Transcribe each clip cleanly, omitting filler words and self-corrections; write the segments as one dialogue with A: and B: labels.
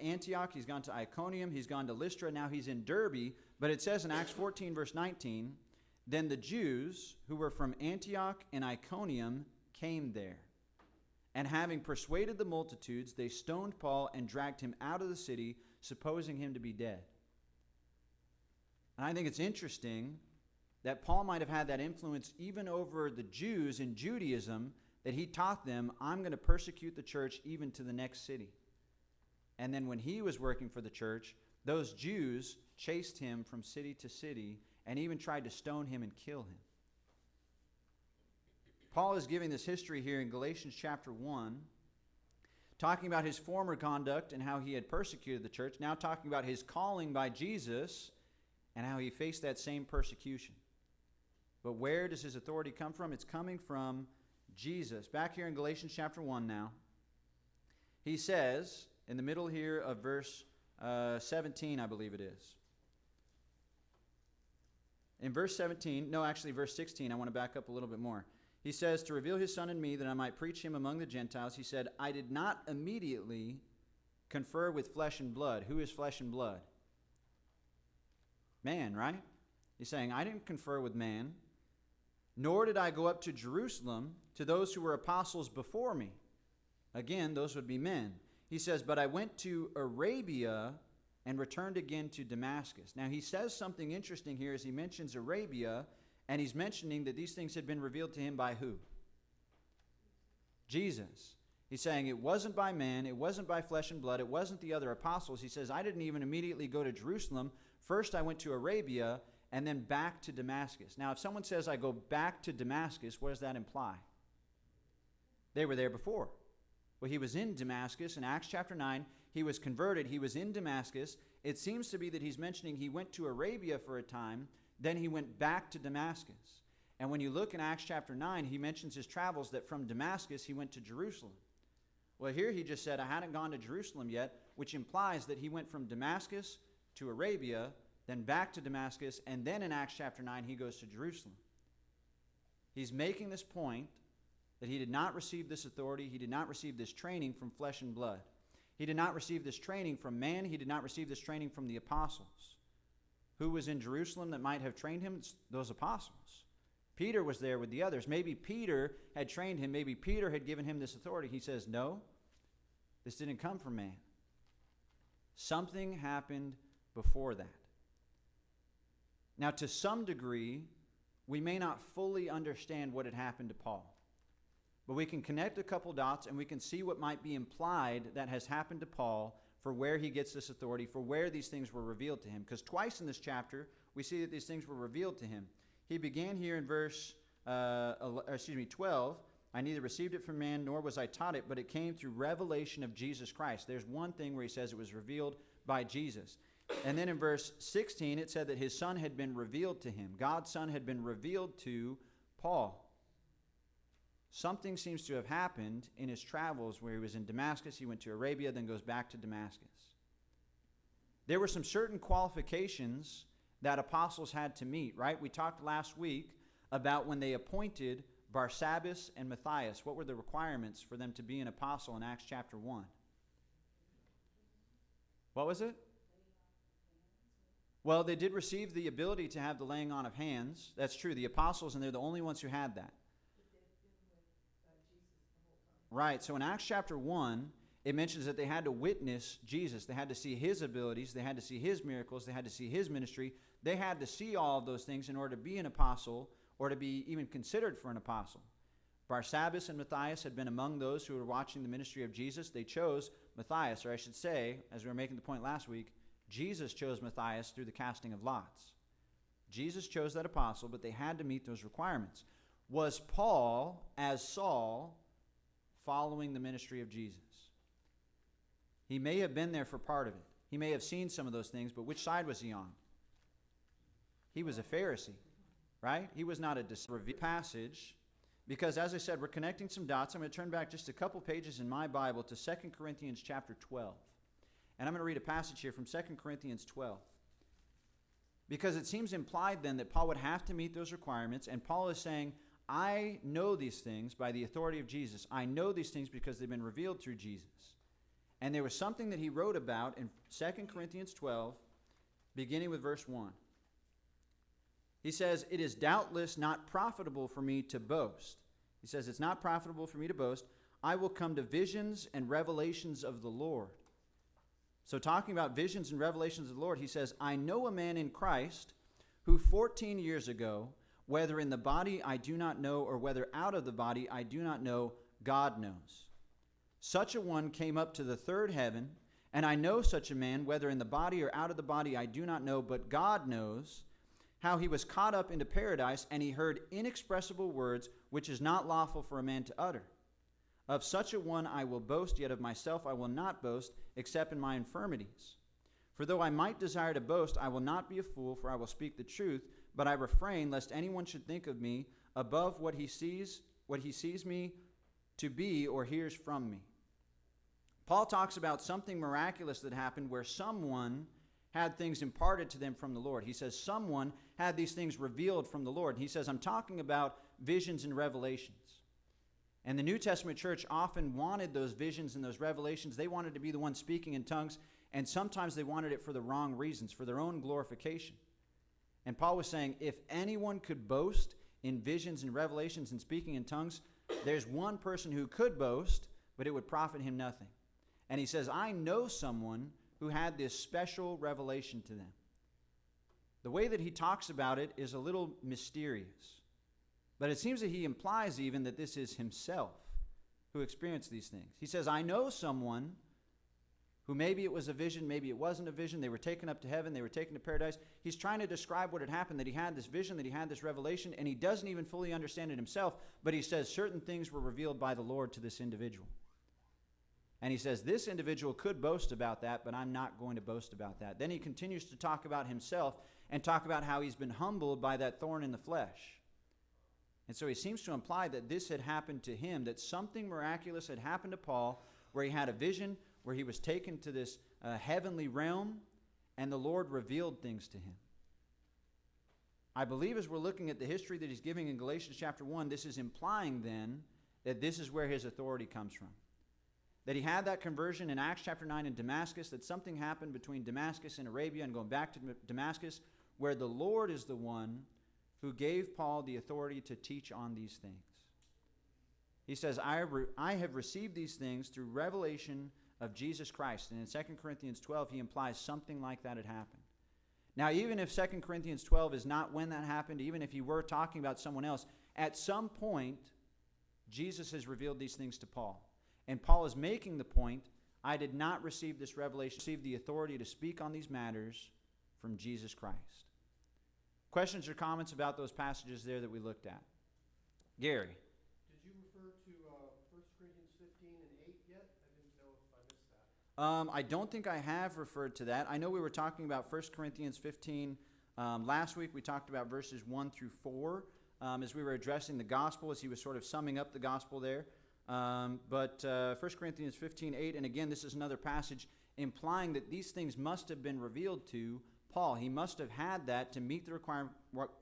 A: Antioch, he's gone to Iconium, he's gone to Lystra, now he's in Derbe. But it says in Acts 14, verse 19, then the Jews who were from Antioch and Iconium came there. And having persuaded the multitudes, they stoned Paul and dragged him out of the city, supposing him to be dead. And I think it's interesting that Paul might have had that influence even over the Jews in Judaism, that he taught them, I'm going to persecute the church even to the next city. And then when he was working for the church, those Jews chased him from city to city and even tried to stone him and kill him. Paul is giving this history here in Galatians chapter 1, talking about his former conduct and how he had persecuted the church, now talking about his calling by Jesus and how he faced that same persecution. But where does his authority come from? It's coming from Jesus. Back here in Galatians chapter 1 now, he says, in the middle here of verse 17, I believe it is. In verse 17, no, actually verse 16, I want to back up a little bit more. He says, to reveal his Son in me, that I might preach him among the Gentiles, he said, I did not immediately confer with flesh and blood. Who is flesh and blood? Man, right? He's saying, I didn't confer with man, nor did I go up to Jerusalem to those who were apostles before me. Again, those would be men. He says, but I went to Arabia and returned again to Damascus. Now, he says something interesting here as he mentions Arabia, and he's mentioning that these things had been revealed to him by who? Jesus. He's saying it wasn't by man, it wasn't by flesh and blood, it wasn't the other apostles. He says, I didn't even immediately go to Jerusalem. First, I went to Arabia and then back to Damascus. Now, if someone says I go back to Damascus, what does that imply? They were there before. Well, he was in Damascus in Acts chapter 9. He was converted. He was in Damascus. It seems to be that he's mentioning he went to Arabia for a time, then he went back to Damascus. And when you look in Acts chapter 9, he mentions his travels that from Damascus he went to Jerusalem. Well, here he just said, I hadn't gone to Jerusalem yet, which implies that he went from Damascus to Arabia, then back to Damascus, and then in Acts chapter 9 he goes to Jerusalem. He's making this point that he did not receive this authority, he did not receive this training from flesh and blood. He did not receive this training from man, he did not receive this training from the apostles. Who was in Jerusalem that might have trained him? It's those apostles. Peter was there with the others. Maybe Peter had trained him, maybe Peter had given him this authority. He says, no, this didn't come from man. Something happened before that. Now, to some degree, we may not fully understand what had happened to Paul. But we can connect a couple dots and we can see what might be implied that has happened to Paul for where he gets this authority, for where these things were revealed to him. Because twice in this chapter, we see that these things were revealed to him. He began here in verse 12, I neither received it from man nor was I taught it, but it came through revelation of Jesus Christ. There's one thing where he says it was revealed by Jesus. And then in verse 16, it said that his Son had been revealed to him. God's Son had been revealed to Paul. Something seems to have happened in his travels where he was in Damascus, he went to Arabia, then goes back to Damascus. There were some certain qualifications that apostles had to meet, right? We talked last week about when they appointed Barsabbas and Matthias. What were the requirements for them to be an apostle in Acts chapter 1? What was it? Well, they did receive the ability to have the laying on of hands. That's true. The apostles, and they're the only ones who had that. Right, so in Acts chapter 1, it mentions that they had to witness Jesus. They had to see his abilities. They had to see his miracles. They had to see his ministry. They had to see all of those things in order to be an apostle or to be even considered for an apostle. Barsabbas and Matthias had been among those who were watching the ministry of Jesus. They chose Matthias, or I should say, as we were making the point last week, Jesus chose Matthias through the casting of lots. Jesus chose that apostle, but they had to meet those requirements. Was Paul, as Saul, following the ministry of Jesus? He may have been there for part of it. He may have seen some of those things, but which side was he on? He was a Pharisee, right? He was not a passage, because as I said, we're connecting some dots. I'm going to turn back just a couple pages in my Bible to 2 Corinthians chapter 12. And I'm going to read a passage here from 2 Corinthians 12. Because it seems implied then that Paul would have to meet those requirements, and Paul is saying, I know these things by the authority of Jesus. I know these things because they've been revealed through Jesus. And there was something that he wrote about in 2 Corinthians 12, beginning with verse 1. He says, "It is doubtless not profitable for me to boast." He says, "It's not profitable for me to boast. I will come to visions and revelations of the Lord." So talking about visions and revelations of the Lord, he says, "I know a man in Christ who 14 years ago, whether in the body I do not know, or whether out of the body I do not know, God knows. Such a one came up to the third heaven, and I know such a man, whether in the body or out of the body I do not know, but God knows, how he was caught up into paradise, and he heard inexpressible words, which is not lawful for a man to utter. Of such a one I will boast, yet of myself I will not boast, except in my infirmities. For though I might desire to boast, I will not be a fool, for I will speak the truth, but I refrain, lest anyone should think of me above what he sees me to be or hears from me." Paul talks about something miraculous that happened where someone had things imparted to them from the Lord. He says someone had these things revealed from the Lord. And he says, I'm talking about visions and revelations. And the New Testament church often wanted those visions and those revelations. They wanted to be the ones speaking in tongues, and sometimes they wanted it for the wrong reasons, for their own glorification. And Paul was saying, if anyone could boast in visions and revelations and speaking in tongues, there's one person who could boast, but it would profit him nothing. And he says, I know someone who had this special revelation to them. The way that he talks about it is a little mysterious. But it seems that he implies even that this is himself who experienced these things. He says, I know someone who maybe it was a vision, maybe it wasn't a vision. They were taken up to heaven. They were taken to paradise. He's trying to describe what had happened, that he had this vision, that he had this revelation, and he doesn't even fully understand it himself, but he says certain things were revealed by the Lord to this individual. And he says, this individual could boast about that, but I'm not going to boast about that. Then he continues to talk about himself and talk about how he's been humbled by that thorn in the flesh. And so he seems to imply that this had happened to him, that something miraculous had happened to Paul, where he had a vision, where he was taken to this heavenly realm, and the Lord revealed things to him. I believe as we're looking at the history that he's giving in Galatians chapter 1, this is implying then that this is where his authority comes from. That he had that conversion in Acts chapter 9 in Damascus, that something happened between Damascus and Arabia and going back to Damascus, where the Lord is the one who gave Paul the authority to teach on these things. He says, I have received these things through revelation of Jesus Christ. And in 2 Corinthians 12, he implies something like that had happened. Now, even if 2 Corinthians 12 is not when that happened, even if he were talking about someone else, at some point, Jesus has revealed these things to Paul. And Paul is making the point, I did not receive this revelation, receive the authority to speak on these matters from Jesus Christ. Questions or comments about those passages there that we looked at? Gary.
B: Did you refer to 1 Corinthians 15 and 8 yet? I didn't know if I missed that.
A: I don't think I have referred to that. I know we were talking about 1 Corinthians 15 last week. We talked about verses 1 through 4 as we were addressing the gospel, as he was sort of summing up the gospel there. But 1 Corinthians 15:8, and again, this is another passage implying that these things must have been revealed to Paul. He must have had that to meet the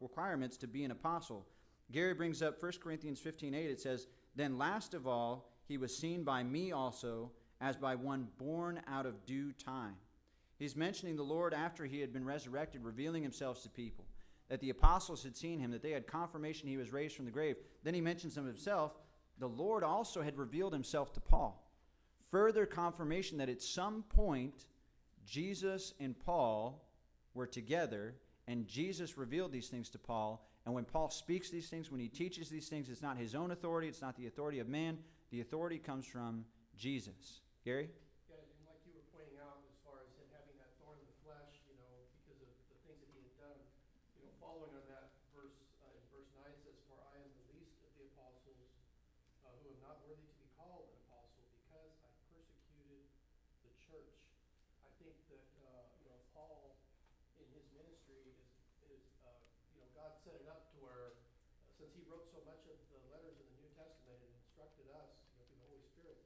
A: requirements to be an apostle. Gary brings up 1 Corinthians 15:8. It says, Then last of all, he was seen by me also, as by one born out of due time. He's mentioning the Lord after he had been resurrected, revealing himself to people, that the apostles had seen him, that they had confirmation he was raised from the grave. Then he mentions of himself, the Lord also had revealed himself to Paul. Further confirmation that at some point, Jesus and Paul were together, and Jesus revealed these things to Paul. And when Paul speaks these things, when he teaches these things, it's not his own authority, it's not the authority of man. The authority comes from Jesus. Gary?
B: Yeah, and like you were pointing out, as far as him having that thorn in the flesh, because of the things that he had done, following on that verse, in verse 9 says, For I am the least of the apostles, who am not worthy to be called an apostle, because I persecuted the church. I think that, Paul, in his ministry, God set it up to where, since he wrote so much of the letters in the New Testament and instructed us, through the Holy Spirit,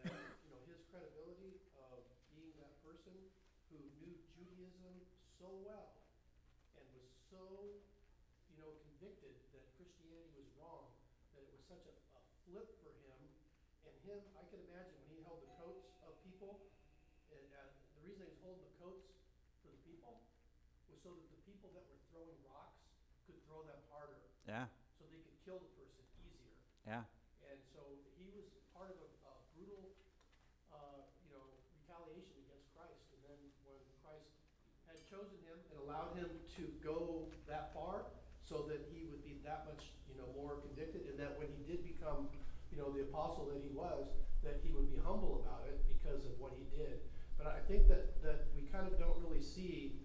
B: that, his credibility of being that person who knew Judaism so well and was so, convicted that Christianity was wrong, that it was such a flip for him. And I could imagine when he held the coats of people people. And the reason he was holding the coats for the people was so that the people that were throwing rocks could throw them harder,
A: Yeah.
B: so they could kill the person easier.
A: Yeah.
B: And so he was part of a brutal, retaliation against Christ. And then when Christ had chosen him and allowed him to go that far, so that he would be that much, more convicted, and that when he did become, the apostle that he was, that he would be humble about it because of what he did. But I think that we kind of don't really see,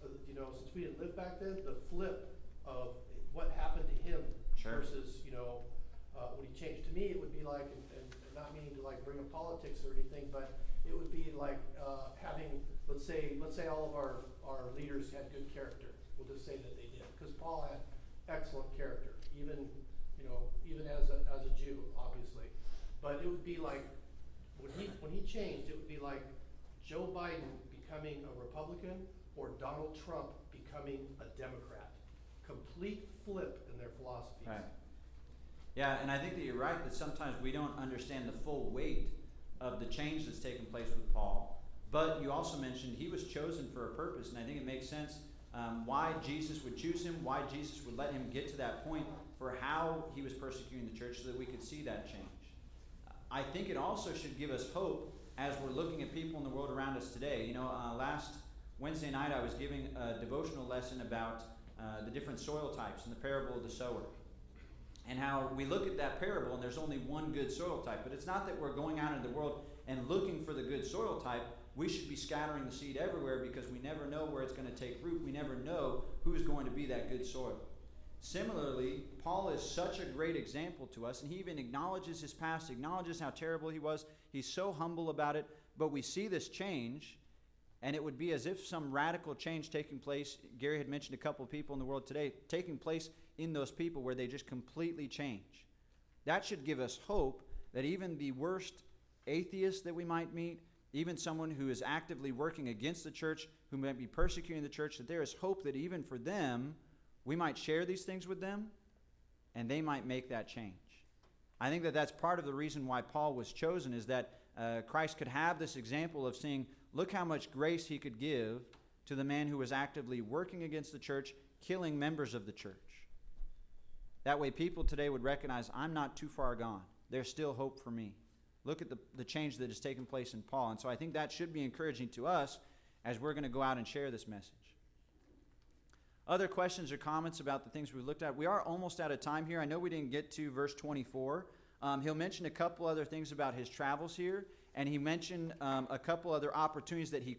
B: since we didn't live back then, the flip of what happened to him.
A: Sure.
B: Versus, when he changed. To me, it would be like, and not meaning to like bring up politics or anything, but it would be like having, let's say all of our leaders had good character. We'll just say that they did, because Paul had excellent character, even as a Jew, obviously. But it would be like when he changed, it would be like Joe Biden becoming a Republican or Donald Trump becoming a Democrat. Complete flip in their philosophies.
A: Right. Yeah, and I think that you're right that sometimes we don't understand the full weight of the change that's taken place with Paul. But you also mentioned he was chosen for a purpose, and I think it makes sense why Jesus would choose him, why Jesus would let him get to that point for how he was persecuting the church so that we could see that change. I think it also should give us hope as we're looking at people in the world around us today. Last Wednesday night I was giving a devotional lesson about the different soil types in the parable of the sower. And how we look at that parable and there's only one good soil type. But it's not that we're going out into the world and looking for the good soil type. We should be scattering the seed everywhere because we never know where it's going to take root. We never know who's going to be that good soil. Similarly, Paul is such a great example to us, and he even acknowledges his past, acknowledges how terrible he was. He's so humble about it, but we see this change, and it would be as if some radical change taking place. Gary had mentioned a couple of people in the world today, taking place in those people where they just completely change. That should give us hope that even the worst atheist that we might meet, even someone who is actively working against the church, who might be persecuting the church, that there is hope that even for them, we might share these things with them, and they might make that change. I think that that's part of the reason why Paul was chosen, is that Christ could have this example of seeing, look how much grace he could give to the man who was actively working against the church, killing members of the church. That way people today would recognize, I'm not too far gone. There's still hope for me. Look at the change that has taken place in Paul. And so I think that should be encouraging to us as we're going to go out and share this message. Other questions or comments about the things we've looked at? We are almost out of time here. I know we didn't get to verse 24. He'll mention a couple other things about his travels here, and he mentioned a couple other opportunities that he